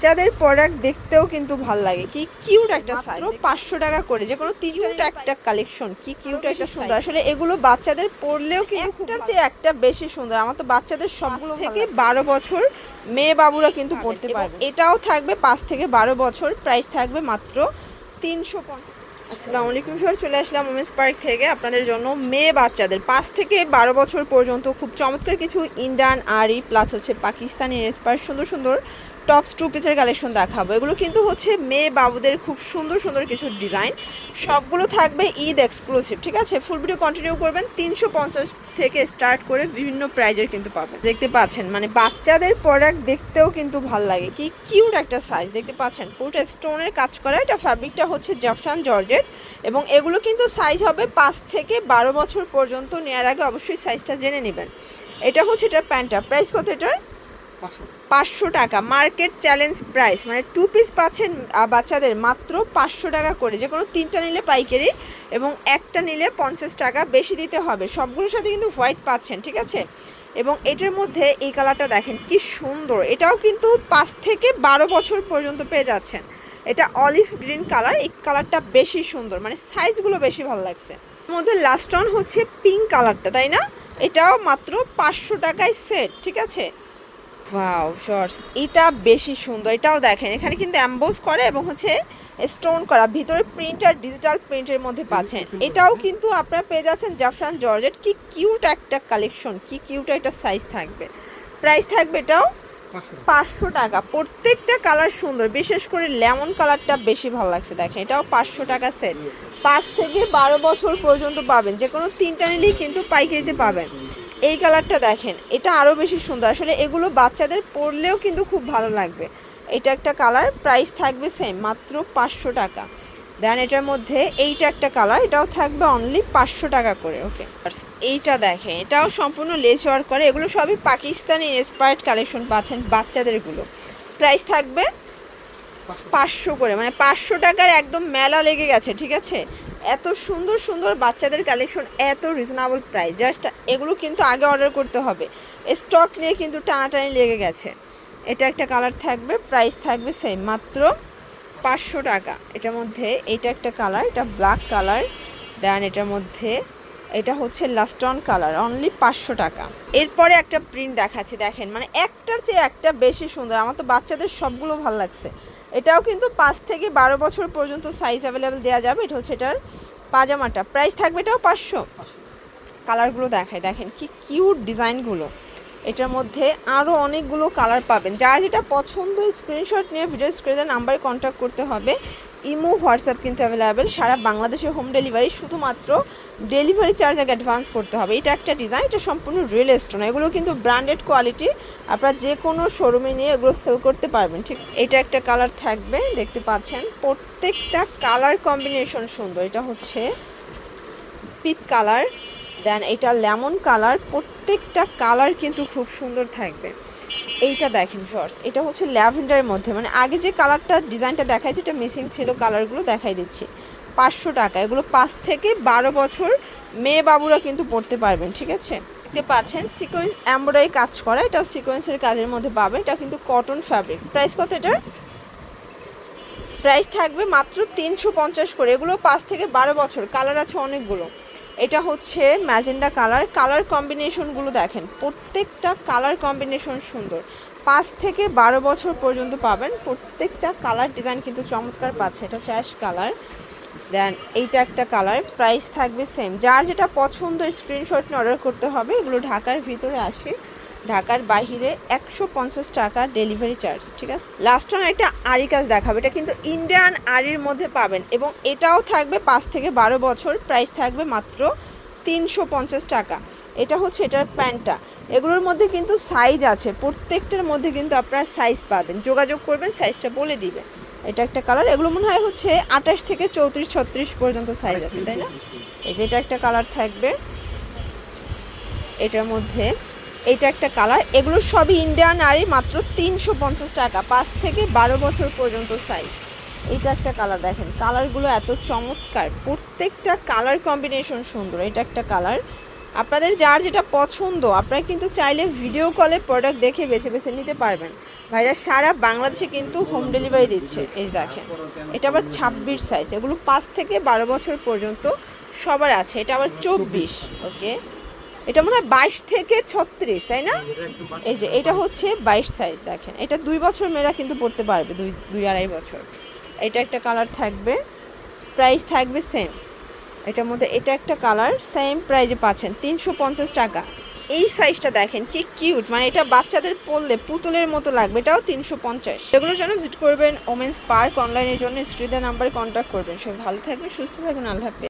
বাচ্চাদের প্রোডাক্ট দেখতেও কিন্তু ভালো লাগে। কি কিউট একটা সাইজ, 500 টাকা করে যে কোনো তিনটা একটা কালেকশন। কি কিউট একটা সুন্দর, আসলে এগুলো বাচ্চাদের পরলেও কিন্তু একটার চেয়ে একটা বেশি সুন্দর। আমার তো বাচ্চাদের সবগুলো থেকে 12 বছর মেয়ে বাবুরা কিন্তু পড়তে পারবে। এটাও থাকবে 5 থেকে 12 বছর, প্রাইস থাকবে মাত্র 350। আসসালামু আলাইকুম স্যার, চলে আসলাম ওমেন্স পার্ক থেকে আপনাদের জন্য মেয়ে বাচ্চাদের 5 থেকে 12 বছর পর্যন্ত খুব চমৎকার কিছু ইন্ডিয়ান আরি প্লাস হচ্ছে পাকিস্তানি ইন্সপায়ার সুন্দর সুন্দর টপস টু পিসের কালেকশন দেখাবো। এগুলো কিন্তু হচ্ছে মেয়ে বাবুদের খুব সুন্দর সুন্দর কিছু ডিজাইন, সবগুলো থাকবে ঈদ এক্সক্লুসিভ। ঠিক আছে, ফুল ভিডিও কন্টিনিউ করবেন। 350 থেকে স্টার্ট করে বিভিন্ন প্রাইজের কিন্তু পাবেন। দেখতে পাচ্ছেন মানে বাচ্চাদের প্রোডাক্ট দেখতেও কিন্তু ভালো লাগে। কি কিউট একটা সাইজ দেখতে পাচ্ছেন, পুরোটা স্টোনের কাজ করা। এটা ফ্যাব্রিকটা হচ্ছে জাফরান জর্জেট এবং এগুলো কিন্তু সাইজ হবে 5 থেকে 12 বছর পর্যন্ত। নেওয়ার আগে অবশ্যই সাইজটা জেনে নেবেন। এটা হচ্ছে এটার প্যান্টটা, প্রাইস কত এটার? 500 টাকা, মার্কেট চ্যালেঞ্জ প্রাইস। মানে 2 পিস পাচ্ছেন বাচ্চাদের মাত্র 500 টাকা করে। যে কোনো 3টা নিলে পাইকারি এবং একটা নিলে 50 টাকা বেশি দিতে হবে। সবগুলোর সাথে কিন্তু হোয়াইট পাচ্ছেন, ঠিক আছে। এবং এটার মধ্যে এই কালারটা দেখেন কি সুন্দর, এটাও কিন্তু 5 থেকে 12 বছর পর্যন্ত পেয়ে যাচ্ছেন। এটা অলিভ গ্রিন কালার, এই কালারটা বেশি সুন্দর, মানে সাইজগুলো বেশি ভালো লাগছে। এর মধ্যে লাস্ট অন হচ্ছে পিঙ্ক কালারটা, তাই না? এটাও মাত্র 500 টাকায় সেট, ঠিক আছে। ওয়াও শর্টস, এটা বেশি সুন্দর। এটাও দেখেন এখানে কিন্তু অ্যাম্বোস করে এবং হচ্ছে স্টোন করা, ভিতরে প্রিন্ট আর ডিজিটাল প্রিন্টের মধ্যে পাচ্ছেন। এটাও কিন্তু আপনারা পেয়ে যাচ্ছেন জাফরান জর্জেট। কি কিউট একটা কালেকশন, কি কিউট একটা সাইজ থাকবে। প্রাইস থাকবে এটাও 500 টাকা। প্রত্যেকটা কালার সুন্দর, বিশেষ করে লেমন কালারটা বেশি ভালো লাগছে। দেখেন এটাও 500 টাকা সেট, 5 থেকে 12 বছর পর্যন্ত পাবেন। যে কোনো 3টা নিলেই কিন্তু পাইকারিতে পাবেন। এই কালারটা দেখেন, এটা আরও বেশি সুন্দর। আসলে এগুলো বাচ্চাদের পরলেও কিন্তু খুব ভালো লাগবে। এটা একটা কালার, প্রাইস থাকবে সেম মাত্র 500 টাকা। দেন এটার মধ্যে এইটা একটা কালার, এটাও থাকবে অনলি 500 টাকা করে। ওকে, এইটা দেখেন, এটাও সম্পূর্ণ লেস ওয়ার্ক করে। এগুলো সবই পাকিস্তানি ইন্সপায়ার্ড কালেকশন পাচ্ছেন বাচ্চাদেরগুলো। প্রাইস থাকবে 500 করে, মানে 500 টাকার একদম মেলা লেগে গেছে, ঠিক আছে। এত সুন্দর সুন্দর বাচ্চাদের কালেকশন, এত রিজনেবল প্রাইস। জাস্ট এগুলো কিন্তু আগে অর্ডার করতে হবে, স্টক নিয়ে কিন্তু টানাটানি লেগে গেছে। এটা একটা কালার থাকবে, প্রাইস থাকবে সেম মাত্র 500 টাকা। এটার মধ্যে এইটা একটা কালার, এটা ব্ল্যাক কালার। দেন এটার মধ্যে এটা হচ্ছে লাস্ট অন কালার, অনলি 500 টাকা। এরপরে একটা প্রিন্ট দেখাচ্ছি, দেখেন মানে একটার চেয়ে একটা বেশি সুন্দর। আমার তো বাচ্চাদের সবগুলো ভালো লাগছে। এটাও কিন্তু 5 থেকে 12 বছর পর্যন্ত সাইজ অ্যাভেলেবেল দেওয়া যাবে। এটা হচ্ছে এটার পাজামাটা, প্রাইস থাকবে এটাও 500। কালারগুলো দেখায়, দেখেন কি কিউট ডিজাইনগুলো। এটার মধ্যে আরও অনেকগুলো কালার পাবেন। যার যেটা পছন্দ স্ক্রিনশট নিয়ে ভিডিও স্ক্রিনে নাম্বারে কন্ট্যাক্ট করতে হবে। ইমো হোয়াটসঅ্যাপ কিন্তু অ্যাভেলেবেল, সারা বাংলাদেশে হোম ডেলিভারি। শুধুমাত্র ডেলিভারি চার্জ আগে অ্যাডভান্স করতে হবে। এটা একটা ডিজাইন, এটা সম্পূর্ণ রিয়েল স্টোন। এগুলো কিন্তু ব্র্যান্ডেড কোয়ালিটি, আপনারা যে কোনো শোরুমে নিয়ে এগুলো সেল করতে পারবেন, ঠিক। এটা একটা কালার থাকবে, দেখতে পাচ্ছেন প্রত্যেকটা কালার কম্বিনেশন সুন্দর। এটা হচ্ছে পিঙ্ক কালার, দেন এটা লেমন কালার। প্রত্যেকটা কালার কিন্তু খুব সুন্দর থাকবে। এইটা দেখেন শর্টস, এটা হচ্ছে ল্যাভেন্ডারের মধ্যে, মানে আগে যে কালারটা ডিজাইনটা দেখাইছে এটা মিসিং ছিল, কালারগুলো দেখাই দিচ্ছি। 500 টাকা। এগুলো 5 থেকে 12 বছর মেয়ে বাবুরা কিন্তু পড়তে পারবেন, ঠিক আছে। দেখতে পাচ্ছেন সিকোয়েন্স এমব্রয়ডারি কাজ করা, এটাও সিকোয়েন্সের কাজের মধ্যে পাবেন। এটা কিন্তু কটন ফ্যাব্রিক। প্রাইস কত এটার? প্রাইস থাকবে মাত্র 350 করে। এগুলো 5 থেকে 12 বছর, কালার আছে অনেকগুলো। এটা হচ্ছে ম্যাজেন্ডা কালার। কালার কম্বিনেশনগুলো দেখেন, প্রত্যেকটা কালার কম্বিনেশন সুন্দর। 5 থেকে 12 বছর পর্যন্ত পাবেন। প্রত্যেকটা কালার ডিজাইন কিন্তু চমৎকার পাচ্ছে। এটা হচ্ছে অ্যাশ কালার। দেন এইটা একটা কালার, প্রাইস থাকবে সেম। যার যেটা পছন্দ স্ক্রিনশট নিয়ে অর্ডার করতে হবে। এগুলো ঢাকার ভিতরে আসে, ঢাকার বাইরে 150 টাকা ডেলিভারি চার্জ, ঠিক আছে। লাস্ট অন একটা আরি কাজ দেখাবে, এটা কিন্তু ইন্ডিয়ান আরির মধ্যে পাবেন এবং এটাও থাকবে 5 থেকে 12 বছর। প্রাইস থাকবে মাত্র 350 টাকা। এটা হচ্ছে এটার প্যান্টটা। এগুলোর মধ্যে কিন্তু সাইজ আছে, প্রত্যেকটার মধ্যে কিন্তু আপনারা সাইজ পাবেন, যোগাযোগ করবেন, সাইজটা বলে দিবে। এটা একটা কালার। এগুলো মনে হয় হচ্ছে 28 থেকে 34 36 পর্যন্ত সাইজ আছে, তাই না। এই যে এটা একটা কালার থাকবে এটার মধ্যে, এটা একটা কালার। এগুলো সবই ইন্ডিয়ান আরি, মাত্র 350 টাকা, 5 থেকে 12 বছর পর্যন্ত সাইজ। এটা একটা কালার, দেখেন কালারগুলো এত চমৎকার, প্রত্যেকটা কালার কম্বিনেশন সুন্দর। এটা একটা কালার, আপনাদের যার যেটা পছন্দ আপনারা কিন্তু চাইলে ভিডিও কলে প্রোডাক্ট দেখে বেছে বেছে নিতে পারবেন। ভাইরা সারা বাংলাদেশে কিন্তু হোম ডেলিভারি দিচ্ছে। এই দেখেন, এটা আবার 26 সাইজ, এগুলো 5 থেকে 12 বছর পর্যন্ত সবার আছে। এটা আবার 24, ওকে। এটা মনে হয় 22 থেকে 36, তাই না? এই যে এটা হচ্ছে 22 সাইজ, দেখেন এটা 2 বছর মেয়েরা কিন্তু পড়তে পারবে, 2-2.5 বছর। এটা একটা কালার থাকবে, প্রাইস থাকবে সেম। এটার মধ্যে এটা একটা কালার, সেম প্রাইজে পাচ্ছেন 350 টাকা। এই সাইজটা দেখেন কি কিউট, মানে এটা বাচ্চাদের পরলে পুতুলের মতো লাগবে, এটাও 350। এগুলোর জন্য ভিজিট করবেন ওমেন্স পার্ক। অনলাইনের জন্য স্ক্রিনের নাম্বারে কন্ট্যাক্ট করবেন। সবাই ভালো থাকবেন, সুস্থ থাকবেন, আল্লাহ হাফেজ।